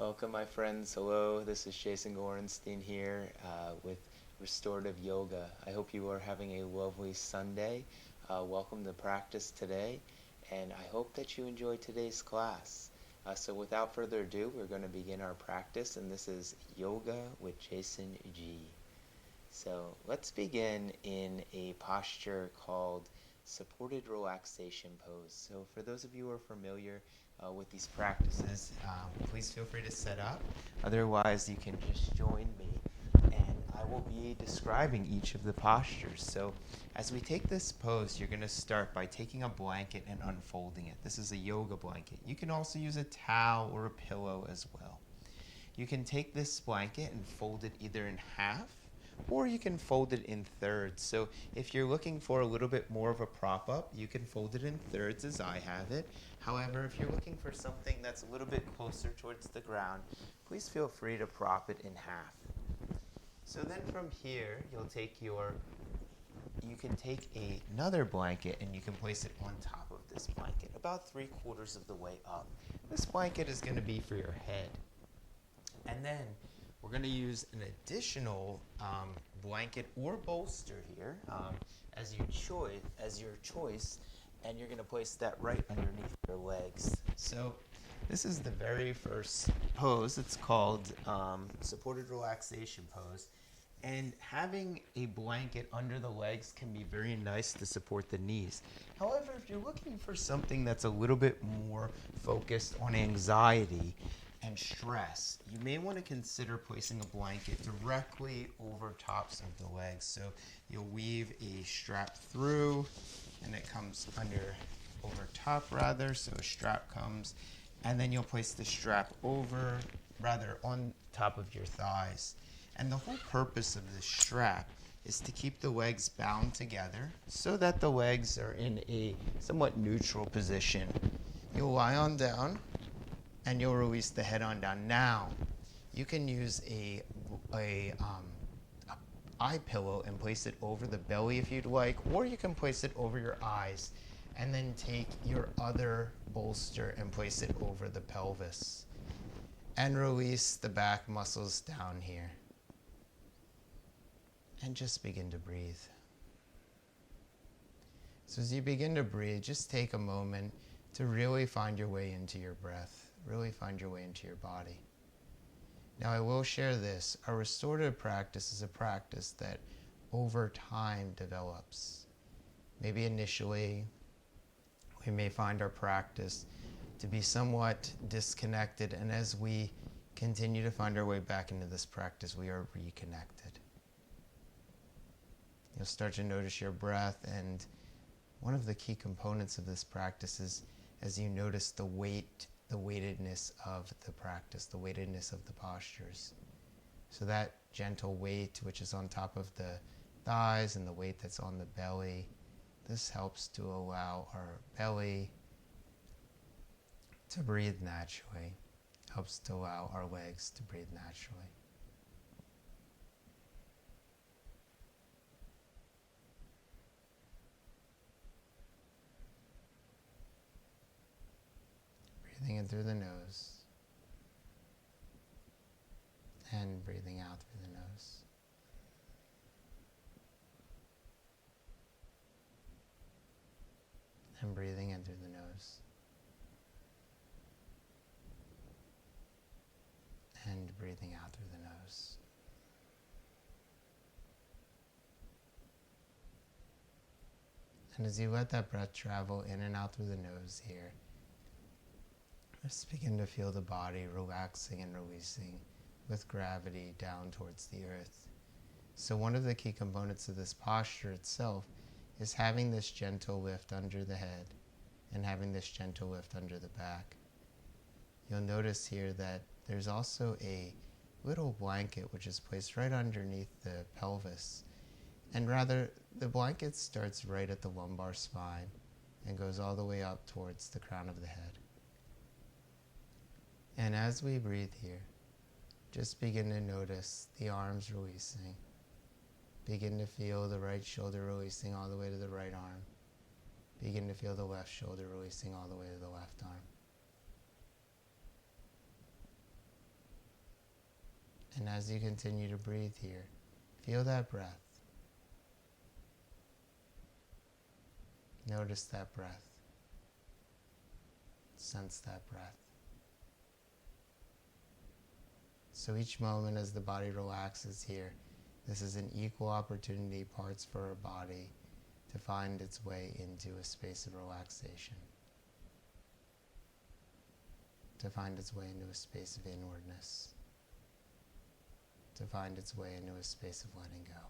Welcome, my friends. Hello, this is Jason Gorenstein here with Restorative Yoga. I hope you are having a lovely Sunday. Welcome to practice today, and I hope that you enjoy today's class. So without further ado, we're going to begin our practice, and this is Yoga with Jason G. So let's begin in a posture called supported relaxation pose. So for those of you who are familiar with these practices, please feel free to set up. Otherwise, you can just join me and I will be describing each of the postures. So as we take this pose, you're going to start by taking a blanket and unfolding it. This is a yoga blanket. You can also use a towel or a pillow as well. You can take this blanket and fold it either in half or you can fold it in thirds. So if you're looking for a little bit more of a prop up, you can fold it in thirds as I have it. However, if you're looking for something that's a little bit closer towards the ground, please feel free to prop it in half. So then from here, you can take another blanket and you can place it on top of this blanket, about 3/4 of the way up. This blanket is going to be for your head. And then we're going to use an additional blanket or bolster here as your choice, and you're going to place that right underneath your legs. So this is the very first pose. It's called supported relaxation pose. And having a blanket under the legs can be very nice to support the knees. However, if you're looking for something that's a little bit more focused on anxiety and stress, you may want to consider placing a blanket directly over tops of the legs. So you'll weave a strap through and it comes over top rather, so a strap comes, and then you'll place the strap on top of your thighs. And the whole purpose of this strap is to keep the legs bound together so that the legs are in a somewhat neutral position. You'll lie on down and you'll release the head on down. Now, you can use a eye pillow and place it over the belly if you'd like, or you can place it over your eyes and then take your other bolster and place it over the pelvis and release the back muscles down here. And just begin to breathe. So as you begin to breathe, just take a moment to really find your way into your breath. Really find your way into your body. Now I will share this. Our restorative practice is a practice that over time develops. Maybe initially we may find our practice to be somewhat disconnected, and as we continue to find our way back into this practice, we are reconnected. You'll start to notice your breath, and one of the key components of this practice is as you notice the weightedness of the practice, the weightedness of the postures. So that gentle weight which is on top of the thighs and the weight that's on the belly, this helps to allow our belly to breathe naturally, helps to allow our legs to breathe naturally. Breathing in through the nose and breathing out through the nose. And breathing in through the nose. And breathing out through the nose. And as you let that breath travel in and out through the nose here, just begin to feel the body relaxing and releasing with gravity down towards the earth. So one of the key components of this posture itself is having this gentle lift under the head and having this gentle lift under the back. You'll notice here that there's also a little blanket which is placed right underneath the pelvis. And rather, the blanket starts right at the lumbar spine and goes all the way up towards the crown of the head. And as we breathe here, just begin to notice the arms releasing. Begin to feel the right shoulder releasing all the way to the right arm. Begin to feel the left shoulder releasing all the way to the left arm. as you continue to breathe here, feel that breath. Notice that breath. Sense that breath. So each moment as the body relaxes here, this is an equal opportunity, parts for our body, to find its way into a space of relaxation, to find its way into a space of inwardness, to find its way into a space of letting go.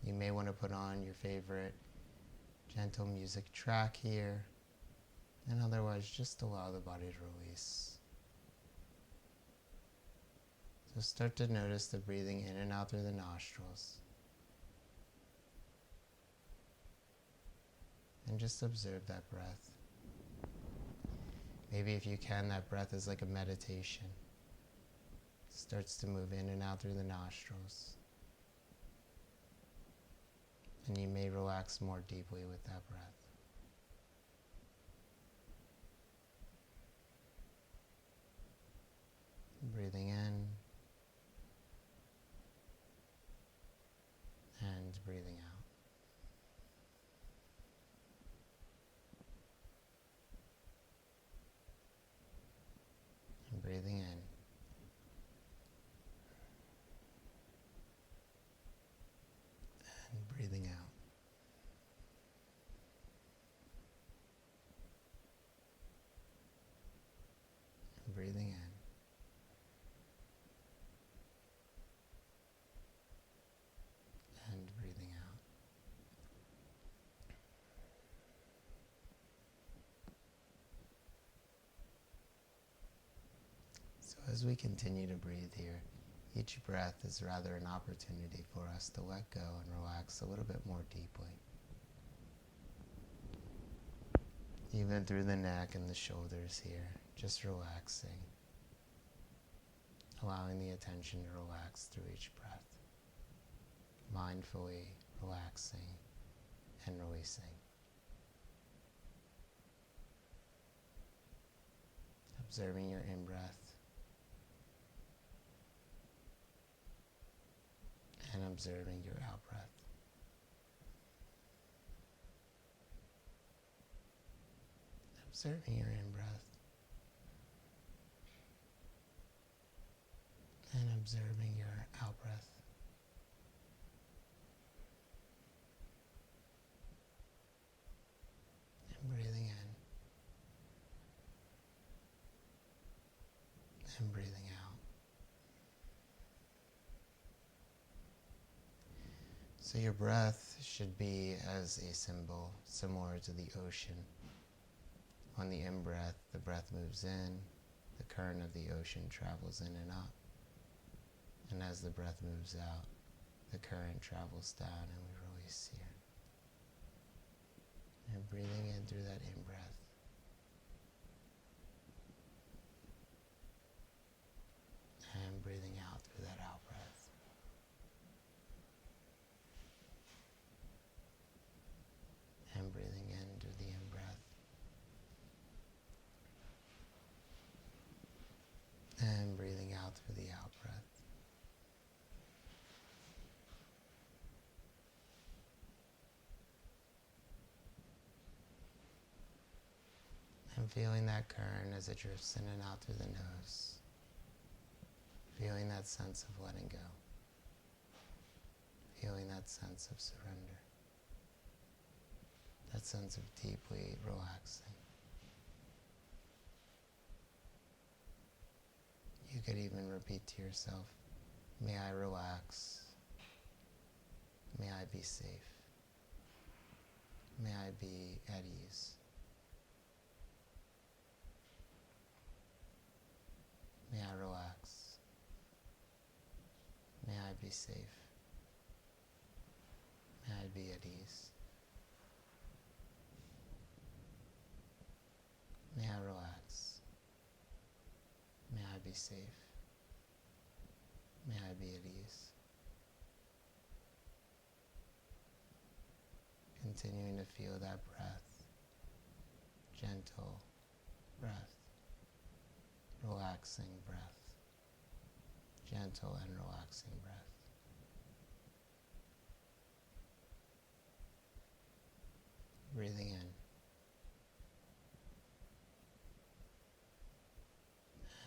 You may want to put on your favorite gentle music track here, and otherwise just allow the body to release. So start to notice the breathing in and out through the nostrils. And just observe that breath. Maybe if you can, that breath is like a meditation. It starts to move in and out through the nostrils. And you may relax more deeply with that breath. Breathing in and breathing out. And breathing in. And breathing out. And breathing in. And breathing out. So as we continue to breathe here, each breath is rather an opportunity for us to let go and relax a little bit more deeply. Even through the neck and the shoulders here, just relaxing, allowing the attention to relax through each breath, mindfully relaxing and releasing. Observing your in-breath and observing your out-breath. Observing your in-breath and observing your out-breath. And breathing in and breathing out. So your breath should be as a symbol similar to the ocean. On the in-breath, the breath moves in, the current of the ocean travels in and up. And as the breath moves out, the current travels down and we release here. And breathing in through that in-breath. And breathing out through that out-breath. And breathing in through the in-breath. And breathing out through the out-breath. And feeling that current as it drifts in and out through the nose. Feeling that sense of letting go. Feeling that sense of surrender. That sense of deeply relaxing. You could even repeat to yourself, may I relax. May I be safe. May I be at ease. May I relax. May I be safe. May I be at ease. May I relax. May I be safe. May I be at ease. Continuing to feel that breath, gentle breath, relaxing breath. Gentle and relaxing breath. Breathing in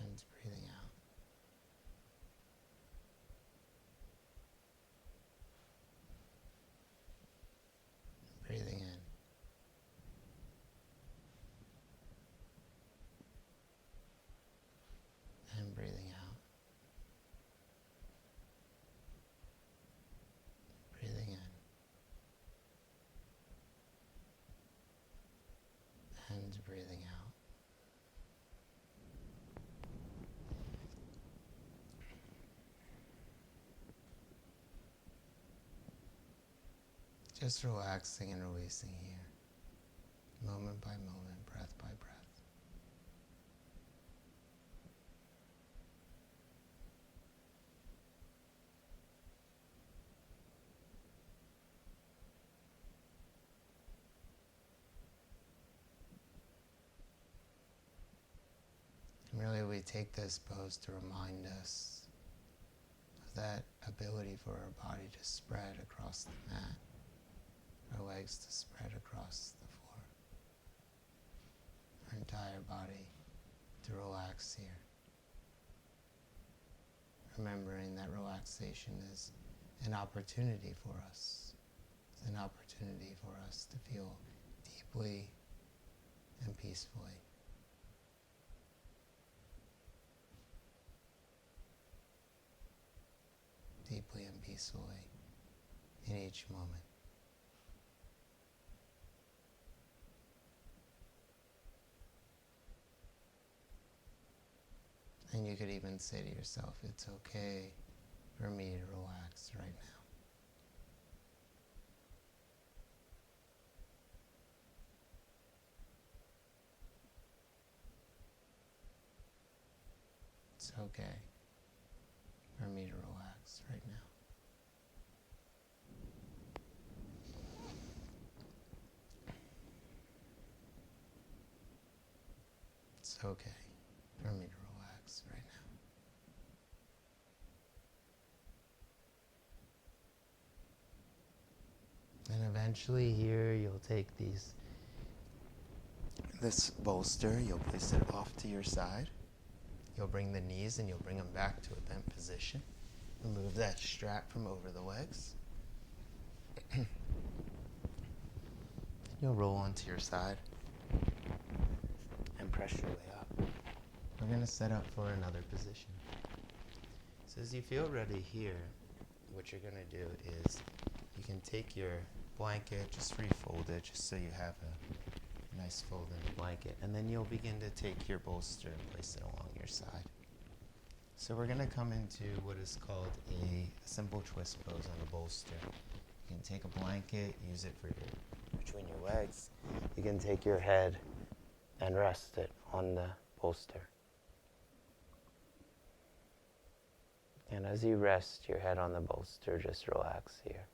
and breathing out. Breathing in and breathing out. Breathing in and breathing out. Just relaxing and releasing here, moment by moment, breath by breath. And really we take this pose to remind us of that ability for our body to spread across the mat, our legs to spread across the floor, our entire body to relax here. Remembering that relaxation is an opportunity for us. It's an opportunity for us to feel deeply and peacefully. Deeply and peacefully in each moment. And you could even say to yourself, it's okay for me to relax right now. It's okay for me to relax right now. It's okay for me to relax right now. And eventually here you'll take this bolster, you'll place it off to your side. You'll bring the knees and you'll bring them back to a bent position. Remove that strap from over the legs. You'll roll onto your side and press your way up. We're going to set up for another position. So as you feel ready here, what you're going to do is you can take your blanket, just refold it just so you have a nice fold in the blanket, and then you'll begin to take your bolster and place it along your side. So we're going to come into what is called a simple twist pose on the bolster. You can take a blanket, use it between your legs. You can take your head and rest it on the bolster. And as you rest your head on the bolster, just relax here.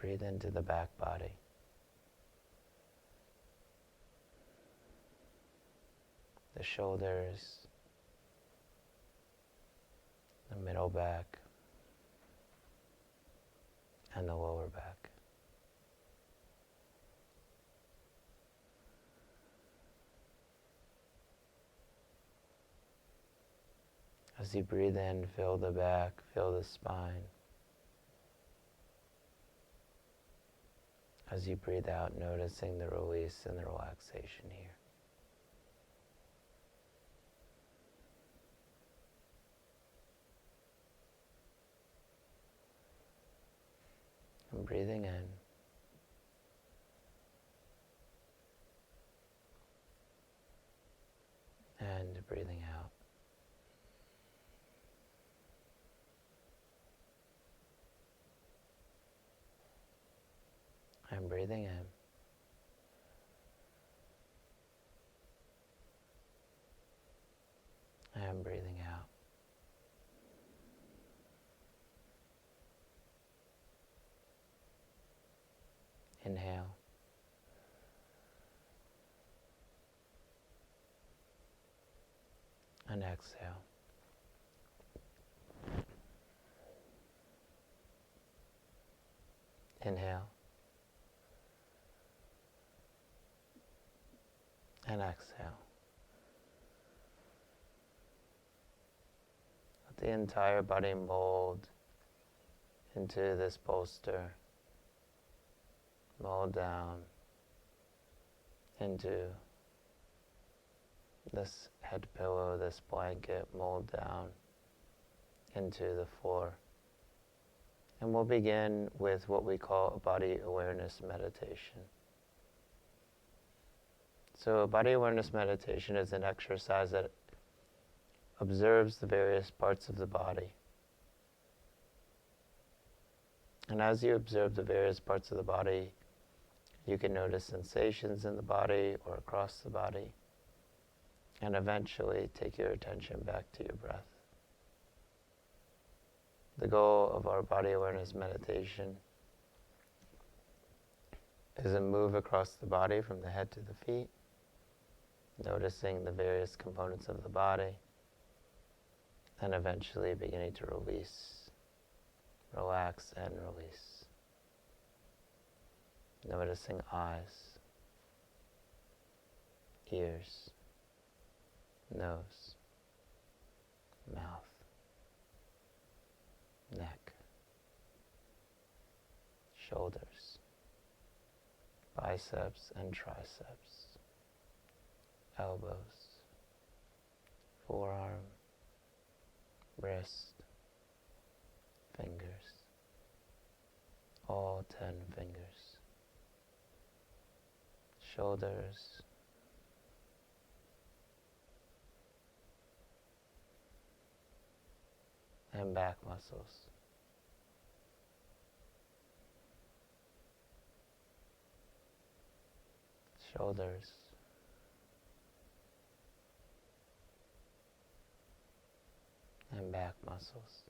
Breathe into the back body. The shoulders, the middle back, and the lower back. As you breathe in, feel the back, feel the spine. As you breathe out, noticing the release and the relaxation here. And breathing in. And breathing out. And breathing in. And breathing out. Inhale. and exhale. Inhale and exhale. Let the entire body mold into this bolster, mold down into this head pillow, this blanket, mold down into the floor. And we'll begin with what we call a body awareness meditation. So a body awareness meditation is an exercise that observes the various parts of the body. And as you observe the various parts of the body, you can notice sensations in the body or across the body, and eventually take your attention back to your breath. The goal of our body awareness meditation is to move across the body from the head to the feet, noticing the various components of the body, and eventually beginning to release, relax and release. Noticing eyes, ears, nose, mouth, neck, shoulders, biceps and triceps, elbows, forearm, wrist, fingers, all 10 fingers, shoulders, and back muscles. Shoulders, and back muscles.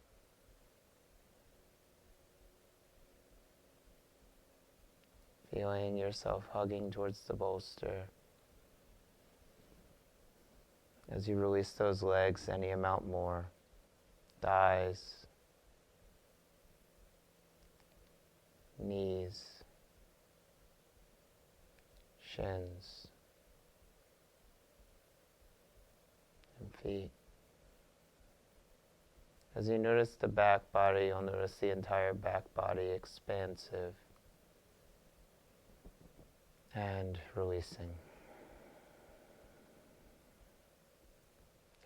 Feeling yourself hugging towards the bolster. As you release those legs any amount more, thighs, knees, shins, and feet. As you notice the back body, you'll notice the entire back body expansive and releasing.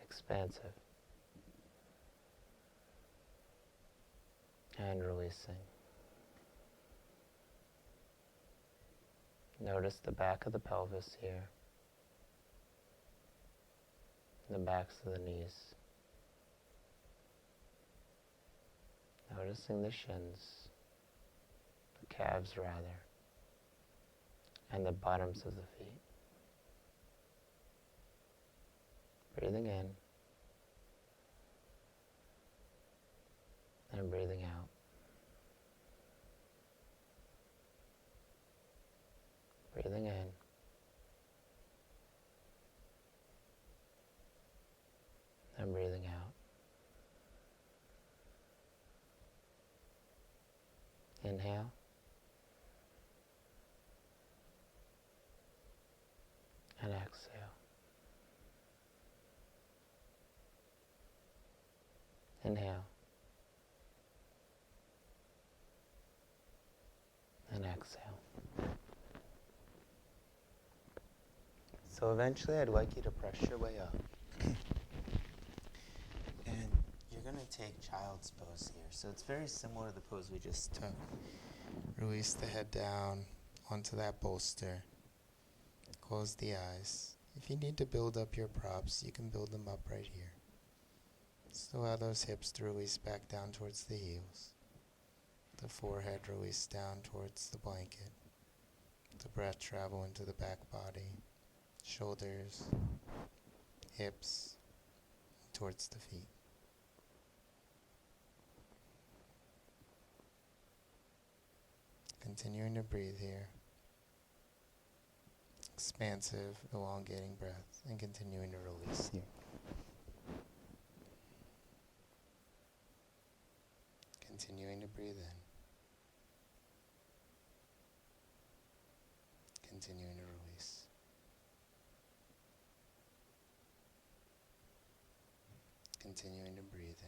Expansive and releasing. Notice the back of the pelvis here, the backs of the knees. Noticing the shins, the calves rather, and the bottoms of the feet. Breathing in and breathing out. Breathing in and breathing out. Inhale. And exhale. Inhale. And exhale. So eventually I'd like you to press your way up. And you're going to take child's pose here. So it's very similar to the pose we just took. Release the head down onto that bolster. Close the eyes. If you need to build up your props, you can build them up right here. Just allow those hips to release back down towards the heels. The forehead release down towards the blanket. The breath travel into the back body, shoulders, hips, towards the feet. Continuing to breathe here. Expansive, elongating breath, and continuing to release here. Continuing to breathe in. Continuing to release. Continuing to breathe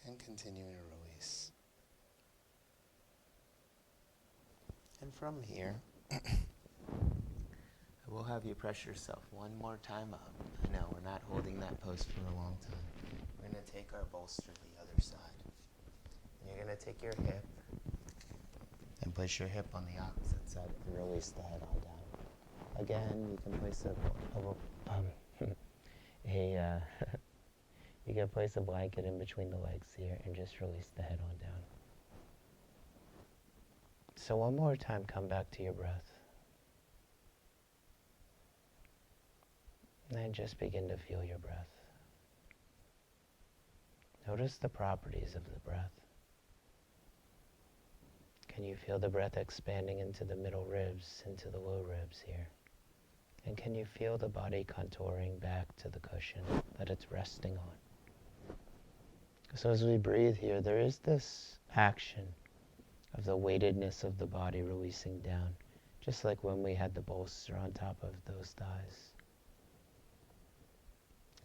in. And continuing to release. And from here, I will have you press yourself one more time up. I know, we're not holding that pose for a long time. We're going to take our bolster to the other side. And you're going to take your hip and place your hip on the opposite side and release the head on down. Again, you can place you can place a blanket in between the legs here and just release the head on down. So one more time, come back to your breath. And just begin to feel your breath. Notice the properties of the breath. Can you feel the breath expanding into the middle ribs, into the low ribs here? And can you feel the body contouring back to the cushion that it's resting on? So as we breathe here, there is this action of the weightedness of the body releasing down, just like when we had the bolster on top of those thighs.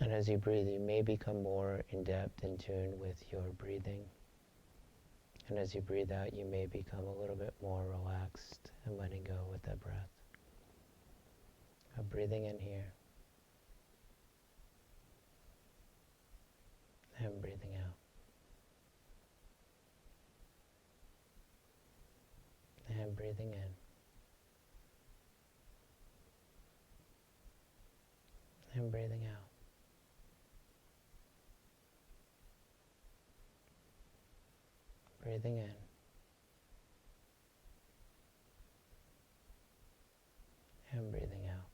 And as you breathe, you may become more in depth in tune with your breathing. And as you breathe out, you may become a little bit more relaxed and letting go with that breath. Breathing in here. And breathing out. And breathing in. And breathing out. Breathing in. And breathing out.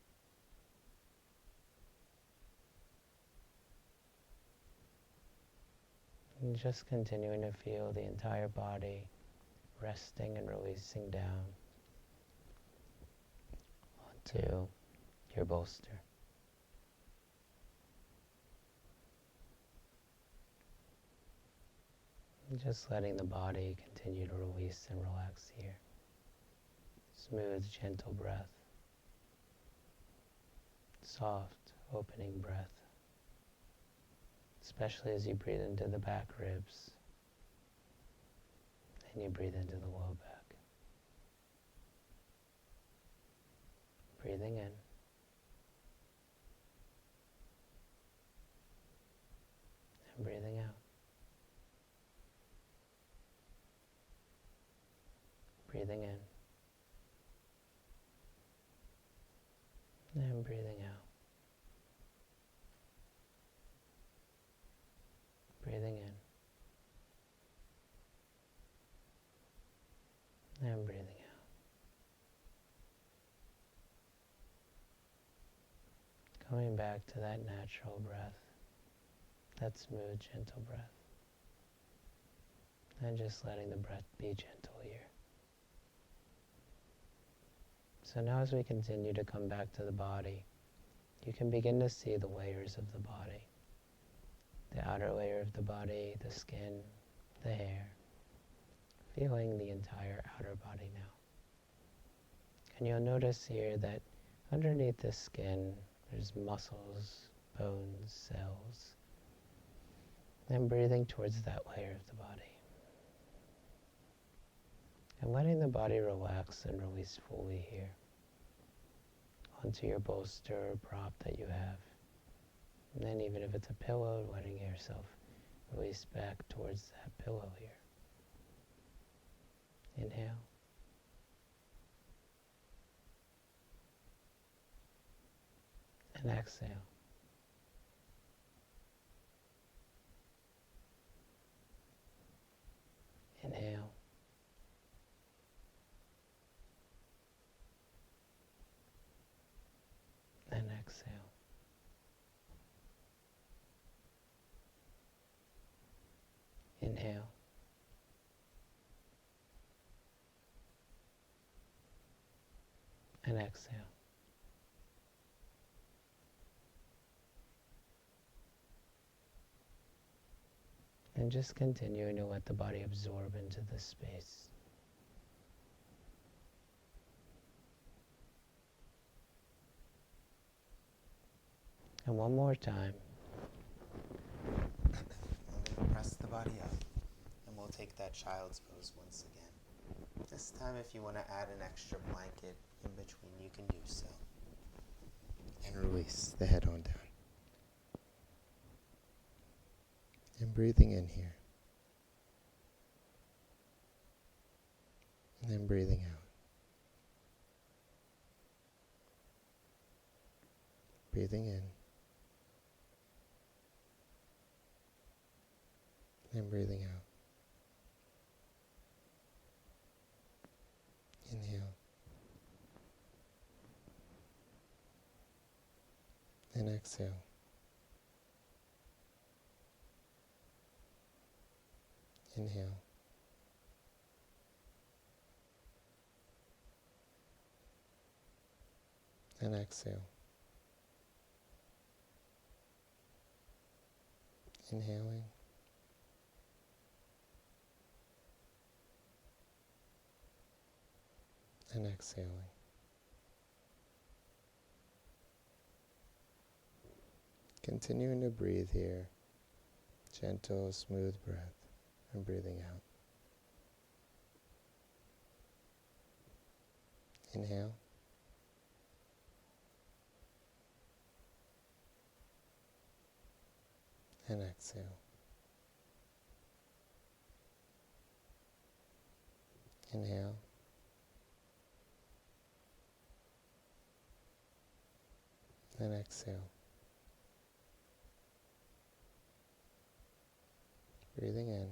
And just continuing to feel the entire body resting and releasing down onto your bolster. And just letting the body continue to release and relax here. Smooth, gentle breath. Soft, opening breath. Especially as you breathe into the back ribs and you breathe into the low back. Breathing in. And breathing out. Breathing in. And breathing out. Breathing in. And breathing out. Coming back to that natural breath, that smooth, gentle breath. And just letting the breath be gentle here. So now as we continue to come back to the body, you can begin to see the layers of the body. The outer layer of the body, the skin, the hair, feeling the entire outer body now. And you'll notice here that underneath the skin, there's muscles, bones, cells. And breathing towards that layer of the body. And letting the body relax and release fully here onto your bolster or prop that you have. And then even if it's a pillow, letting yourself release back towards that pillow here. Inhale. And exhale. Inhale. And exhale. Inhale. And exhale. And just continuing to let the body absorb into this space. And one more time. I'm going to press the body up, and we'll take that child's pose once again. This time, if you want to add an extra blanket in between, you can do so. And release the head on down. And breathing in here. And then breathing out. Breathing in. And breathing out. Inhale. And exhale. Inhale. And exhale. Inhaling. And exhaling. Continuing to breathe here. Gentle, smooth breath. And breathing out. Inhale. And exhale. Inhale. And exhale. Breathing in.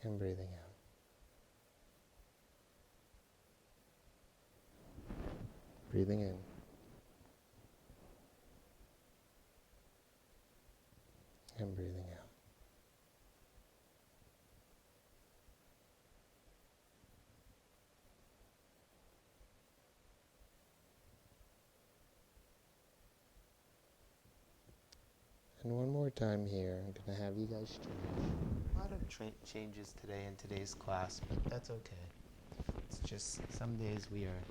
And breathing out. Breathing in. And breathing out. And one more time here, I'm going to have you guys change. A lot of changes today in today's class, but that's okay. It's just some days we are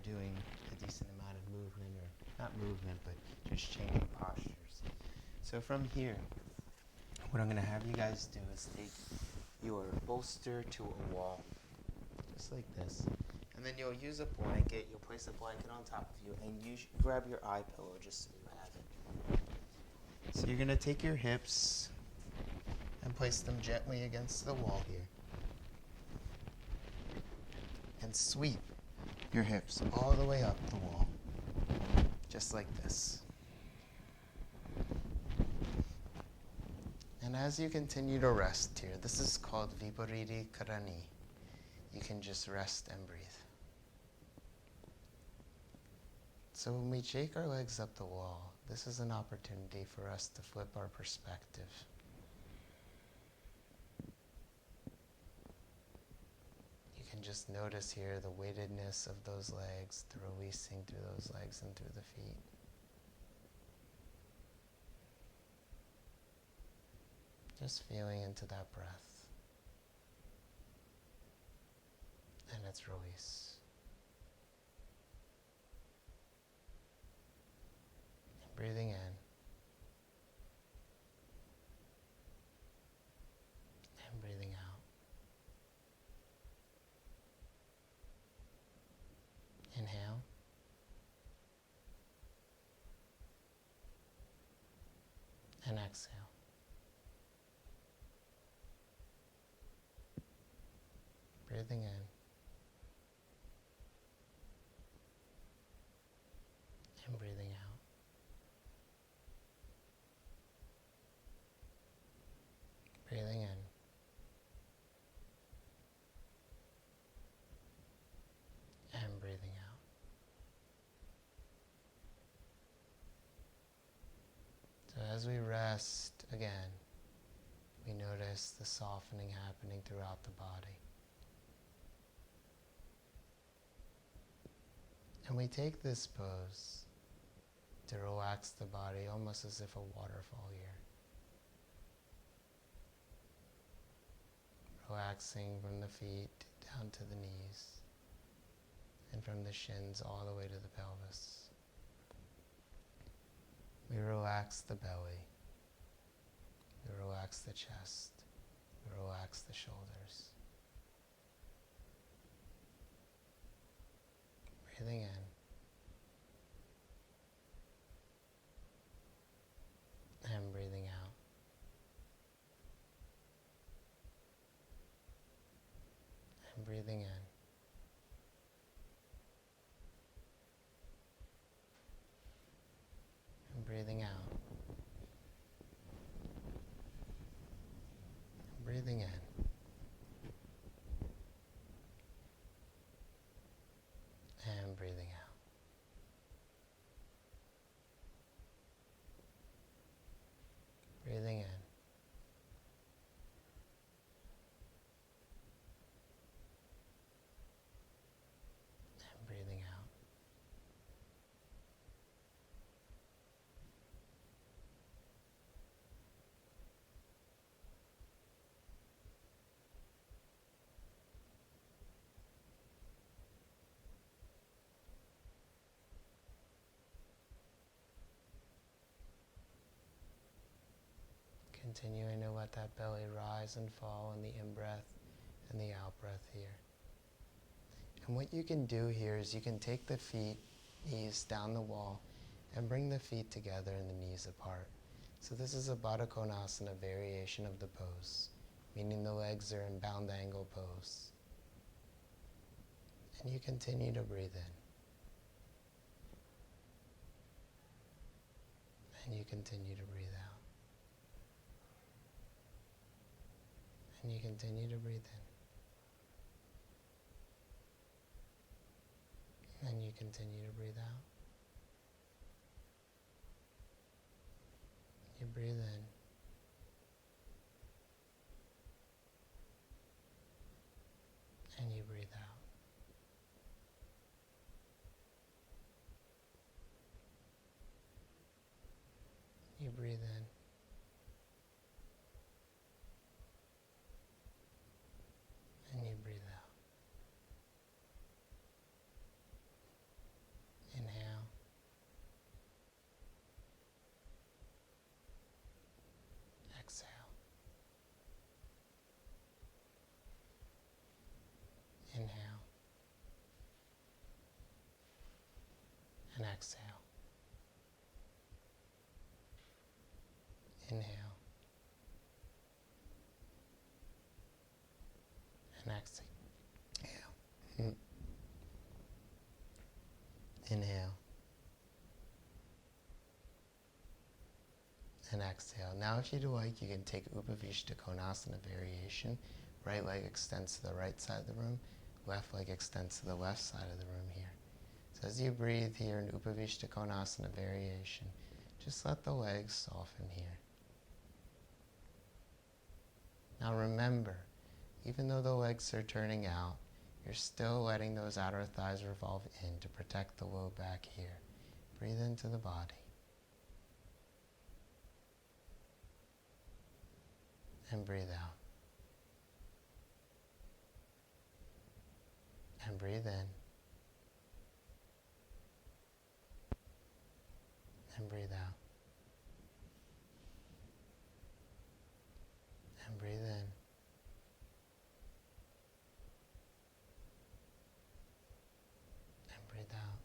doing a decent amount of movement, or not movement, but just changing postures. So from here, what I'm going to have you guys do is take your bolster to a wall, just like this. And then you'll use a blanket, you'll place a blanket on top of you, and you grab your eye pillow just so you have it. So you're going to take your hips and place them gently against the wall here. And sweep your hips all the way up the wall, just like this. And as you continue to rest here, this is called Vipariti Karani. You can just rest and breathe. So when we shake our legs up the wall, this is an opportunity for us to flip our perspective. You can just notice here the weightedness of those legs, the releasing through those legs and through the feet. Just feeling into that breath and its release. And breathing in and breathing out. Inhale. And exhale. Breathing in and breathing out. Breathing in and breathing out. So as we rest again, we notice the softening happening throughout the body. And we take this pose to relax the body almost as if a waterfall here. Relaxing from the feet down to the knees and from the shins all the way to the pelvis. We relax the belly. We relax the chest. We relax the shoulders. Breathing in. And breathing out. And breathing in. And breathing out. And breathing in. And breathing out. Breathing in. And breathing out. Continuing to let that belly rise and fall in the in-breath and the out-breath here. And what you can do here is you can take the feet, knees down the wall, and bring the feet together and the knees apart. So this is a Baddha Konasana variation of the pose, meaning the legs are in bound angle pose. And you continue to breathe in. And you continue to breathe out. And you continue to breathe in. And you continue to breathe out. You breathe in. And you breathe out. You breathe in. And you breathe out. Inhale. Exhale. Inhale. And exhale. Inhale. And exhale. Inhale. And exhale. Now if you'd like, you can take Upavishta Konasana variation. Right leg extends to the right side of the room. Left leg extends to the left side of the room here. So as you breathe here in Upavishta Konasana variation, just let the legs soften here. Now remember, even though the legs are turning out, you're still letting those outer thighs revolve in to protect the low back here. Breathe into the body. And breathe out. And breathe in. And breathe out. And breathe in. And breathe out.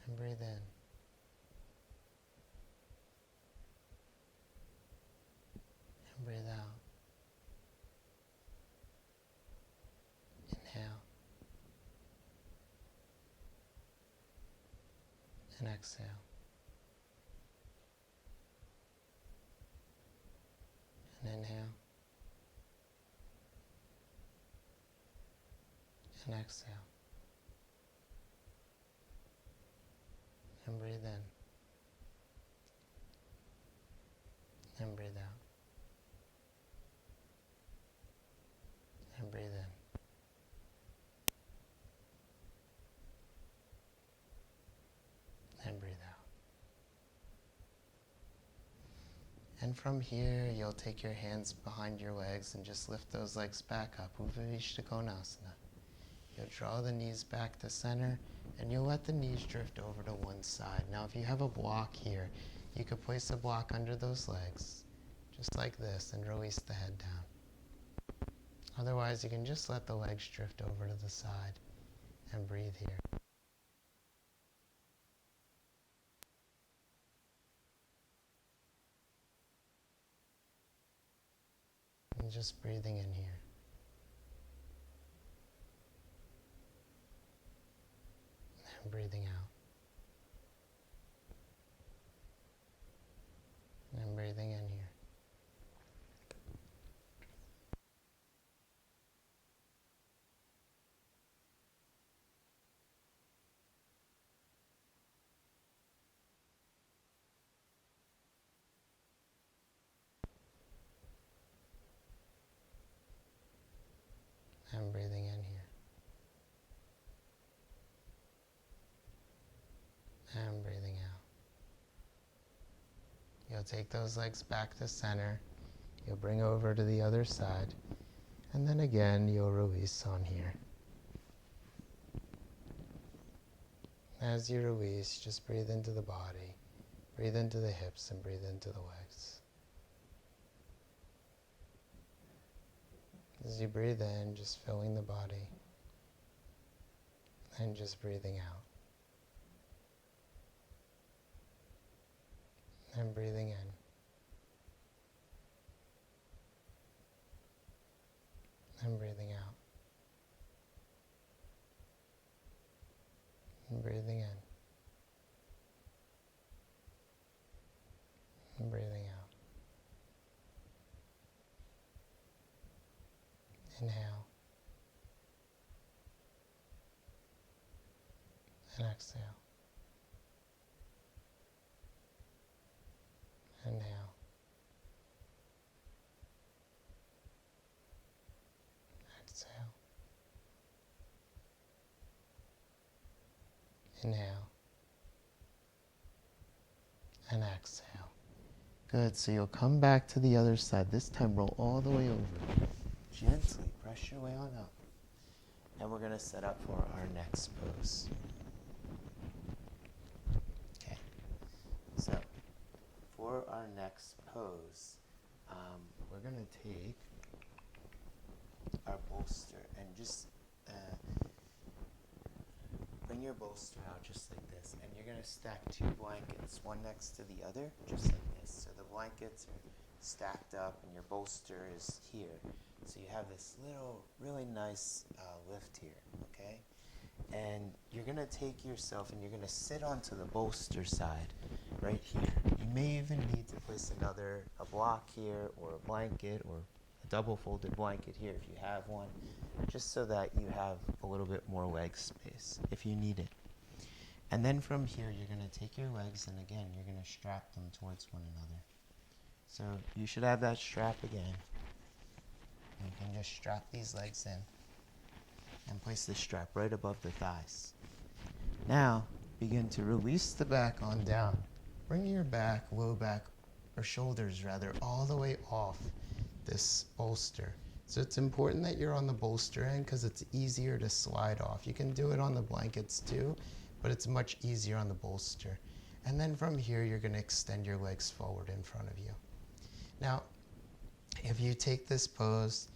And breathe in. And breathe out. Inhale. And exhale. And inhale. And exhale. And breathe in. And breathe out. And breathe in. And from here, you'll take your hands behind your legs and just lift those legs back up. Upavishta Konasana. You'll draw the knees back to center, and you'll let the knees drift over to one side. Now, if you have a block here, you could place a block under those legs, just like this, and release the head down. Otherwise, you can just let the legs drift over to the side and breathe here. And just breathing in here. And breathing out. And breathing in here. And breathing in here. And breathing out. You'll take those legs back to center. You'll bring over to the other side. And then again, you'll release on here. As you release, just breathe into the body. Breathe into the hips and breathe into the legs. As you breathe in, just filling the body. And just breathing out. And breathing in. And breathing out. And breathing in. And breathing out. Inhale. And exhale. Inhale. Exhale. Inhale. And exhale. Good, so you'll come back to the other side. This time roll all the way over. Gently press your way on up. And we're going to set up for our next pose. Okay, so for our next pose, we're going to take our bolster and just bring your bolster out just like this. And you're going to stack two blankets, one next to the other, just like this. So the blankets are stacked up and your bolster is here. So you have this little, really nice lift here, okay? And you're going to take yourself and you're going to sit onto the bolster side right here. You may even need to place a block here or a blanket or a double folded blanket here if you have one, just so that you have a little bit more leg space if you need it. And then from here, you're going to take your legs and again, you're going to strap them towards one another. So you should have that strap again. You can just strap these legs in and place the strap right above the thighs. Now, begin to release the back on down. Bring your back, low back, or shoulders rather, all the way off this bolster. So it's important that you're on the bolster end because it's easier to slide off. You can do it on the blankets too, but it's much easier on the bolster. And then from here, you're going to extend your legs forward in front of you. Now, if you take this pose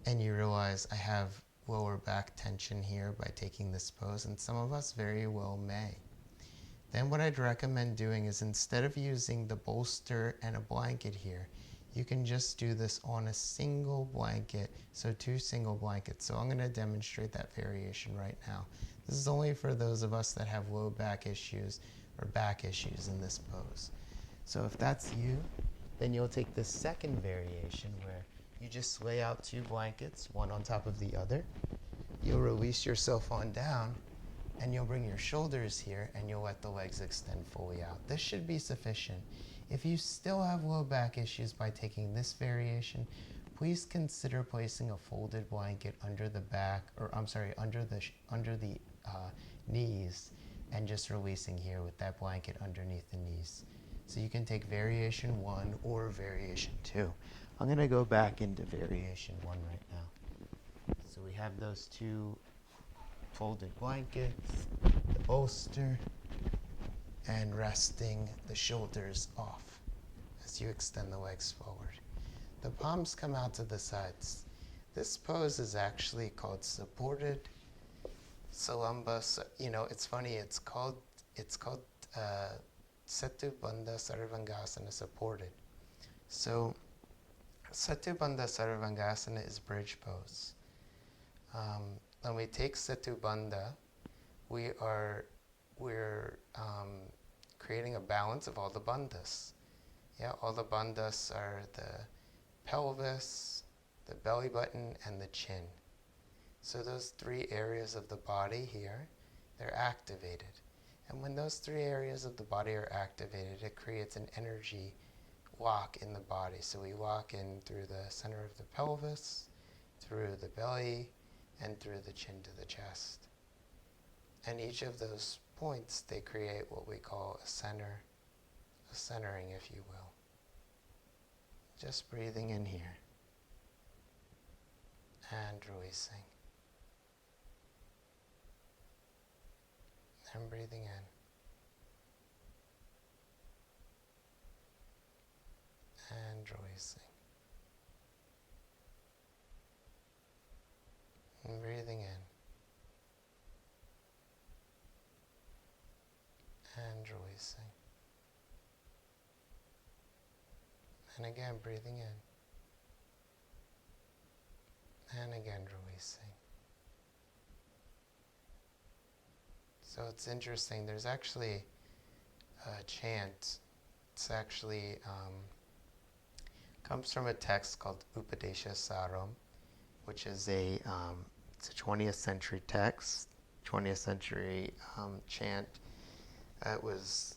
and you realize I have lower back tension here by taking this pose, and some of us very well may, then what I'd recommend doing is instead of using the bolster and a blanket here, you can just do this on a single blanket, so two single blankets. So I'm going to demonstrate that variation right now. This is only for those of us that have low back issues or back issues in this pose. So if that's you, then you'll take the second variation where you just lay out two blankets, one on top of the other. You'll release yourself on down, and you'll bring your shoulders here, and you'll let the legs extend fully out. This should be sufficient. If you still have low back issues by taking this variation, please consider placing a folded blanket under the back, or I'm sorry, under the knees, and just releasing here with that blanket underneath the knees. So you can take variation 1 or variation 2. I'm going to go back into variation 1 right now. So we have those two folded blankets, the bolster, and resting the shoulders off as you extend the legs forward. The palms come out to the sides. This pose is actually called supported Salamba. It's funny. It's called Setu Bandha Sarvangasana supported. So Setu Bandha Sarvangasana is bridge pose. When we take Setu Bandha, we're creating a balance of all the bandhas. Yeah, all the bandhas are the pelvis, the belly button, and the chin. So those three areas of the body here, they're activated. And when those three areas of the body are activated, it creates an energy walk in the body. So we walk in through the center of the pelvis, through the belly, and through the chin to the chest. And each of those points, they create what we call a centering, if you will. Just breathing in here and releasing. And breathing in. And releasing. And breathing in. And releasing. And again, breathing in. And again, releasing. So it's interesting. There's actually a chant. It's actually comes from a text called Upadesha Saram, which is it's a 20th century text, 20th century chant. It was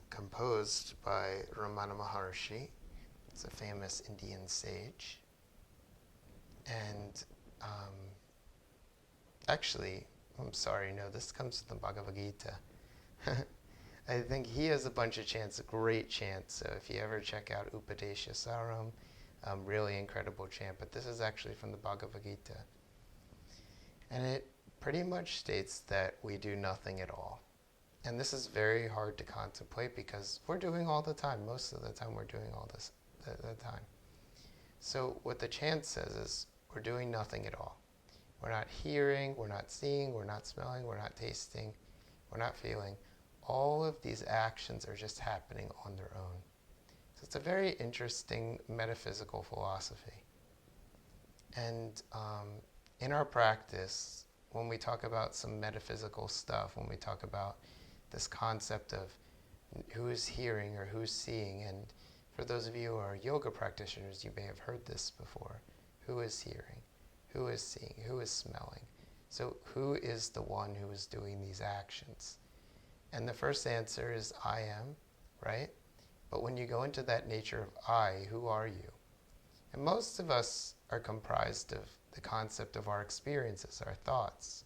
composed by Ramana Maharshi. It's a famous Indian sage. And actually, I'm sorry, no, this comes from the Bhagavad Gita. I think he has a bunch of chants, great chants. So if you ever check out Upadesha Saram, really incredible chant. But this is actually from the Bhagavad Gita. And it pretty much states that we do nothing at all. And this is very hard to contemplate because we're doing all the time. Most of the time we're doing all this the time. So what the chant says is we're doing nothing at all. We're not hearing, we're not seeing, we're not smelling, we're not tasting, we're not feeling. All of these actions are just happening on their own. So it's a very interesting metaphysical philosophy. And in our practice, when we talk about some metaphysical stuff, when we talk about this concept of who is hearing or who's seeing, and for those of you who are yoga practitioners, you may have heard this before. Who is hearing? Who is seeing? Who is smelling? So who is the one who is doing these actions? And the first answer is I am, right? But when you go into that nature of I, who are you? And most of us are comprised of the concept of our experiences, our thoughts.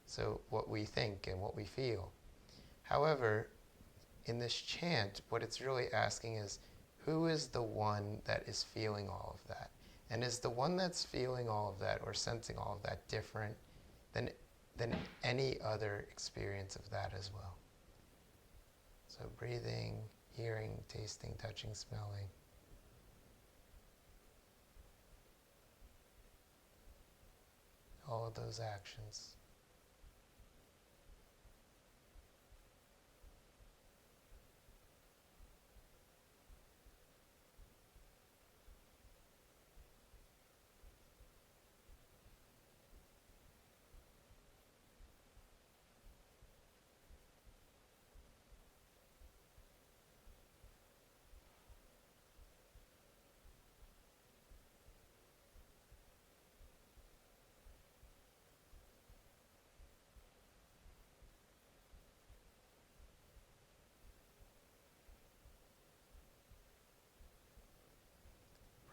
So what we think and what we feel. However, in this chant, what it's really asking is, who is the one that is feeling all of that? And is the one that's feeling all of that or sensing all of that different than any other experience of that as well? So breathing, hearing, tasting, touching, smelling. All of those actions.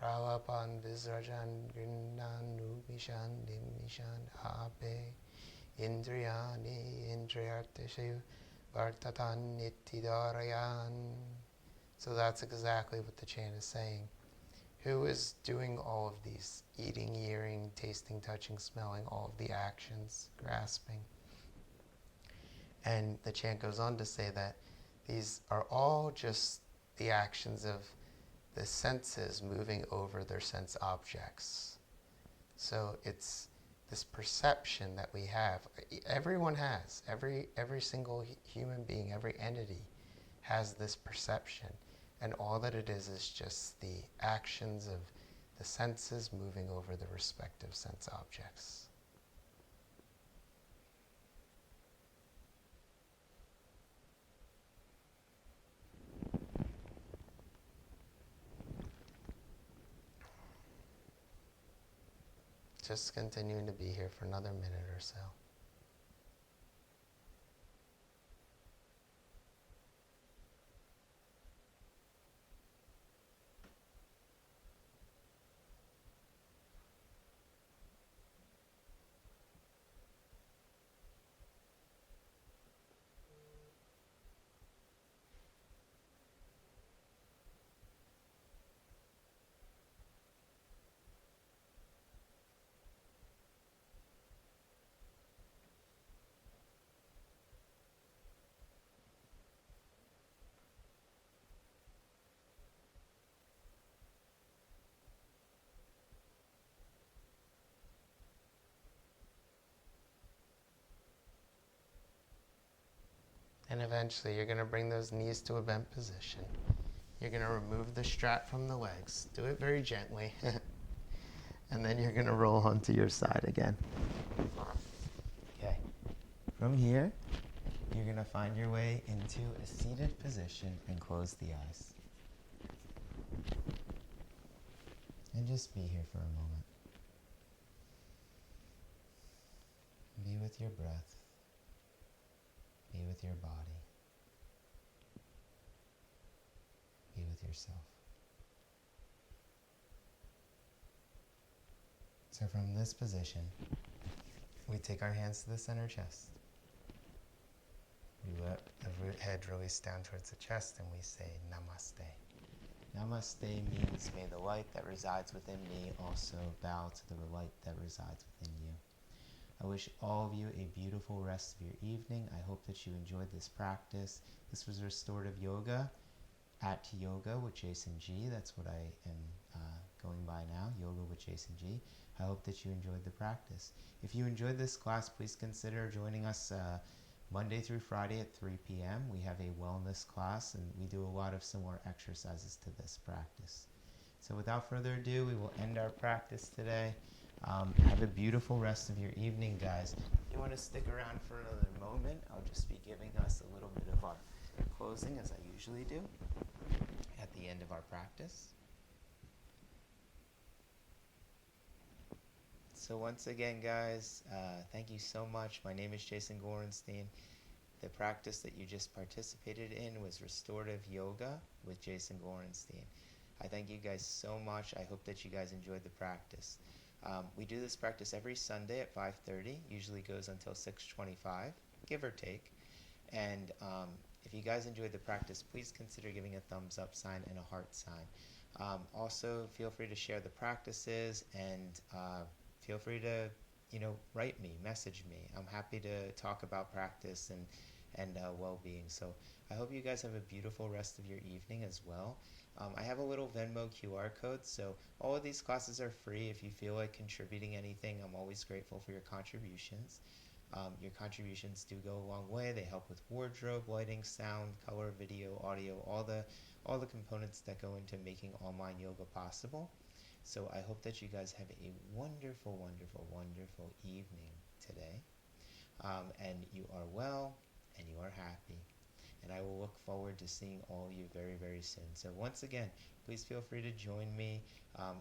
Pralapan Visrajan Grinnanu Mishan Dimishan Ape Indriyani Indriyartishu Vartatan Nittidarayan. So that's exactly what the chant is saying. Who is doing all of these? Eating, hearing, tasting, touching, smelling, all of the actions, grasping. And the chant goes on to say that these are all just the actions of the senses moving over their sense objects. So it's this perception that we have. Everyone has. Every single human being, every entity has this perception. And all that it is just the actions of the senses moving over the respective sense objects. Just continuing to be here for another minute or so. And eventually you're going to bring those knees to a bent position. You're going to remove the strap from the legs. Do it very gently. And then you're going to roll onto your side again. Okay. From here, you're going to find your way into a seated position and close the eyes. And just be here for a moment. Be with your breath. Be with your body. Be with yourself. So from this position, we take our hands to the center chest. We let the head release down towards the chest and we say Namaste. Namaste means may the light that resides within me also bow to the light that resides within you. I wish all of you a beautiful rest of your evening. I hope that you enjoyed this practice. This was Restorative Yoga at Yoga with Jason G. That's what I am going by now, Yoga with Jason G. I hope that you enjoyed the practice. If you enjoyed this class, please consider joining us Monday through Friday at 3 p.m. We have a wellness class, and we do a lot of similar exercises to this practice. So without further ado, we will end our practice today. Have a beautiful rest of your evening, guys. If you want to stick around for another moment, I'll just be giving us a little bit of our closing, as I usually do, at the end of our practice. So once again, guys, thank you so much. My name is Jason Gorenstein. The practice that you just participated in was Restorative Yoga with Jason Gorenstein. I thank you guys so much. I hope that you guys enjoyed the practice. We do this practice every Sunday at 5:30, usually goes until 6:25, give or take. And if you guys enjoyed the practice, please consider giving a thumbs up sign and a heart sign. Also, feel free to share the practices and feel free to, write me, message me. I'm happy to talk about practice and well-being. So I hope you guys have a beautiful rest of your evening as well. I have a little Venmo QR code, so all of these classes are free. If you feel like contributing anything, I'm always grateful for your contributions. Your contributions do go a long way. They help with wardrobe, lighting, sound, color, video, audio, all the components that go into making online yoga possible. So I hope that you guys have a wonderful, wonderful, wonderful evening today. And you are well and you are happy. And I will look forward to seeing all of you very, very soon. So once again, please feel free to join me.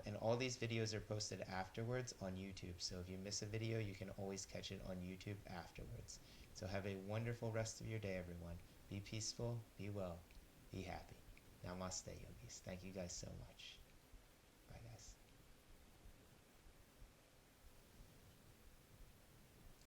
And all these videos are posted afterwards on YouTube. So if you miss a video, you can always catch it on YouTube afterwards. So have a wonderful rest of your day, everyone. Be peaceful, be well, be happy. Namaste, yogis. Thank you guys so much.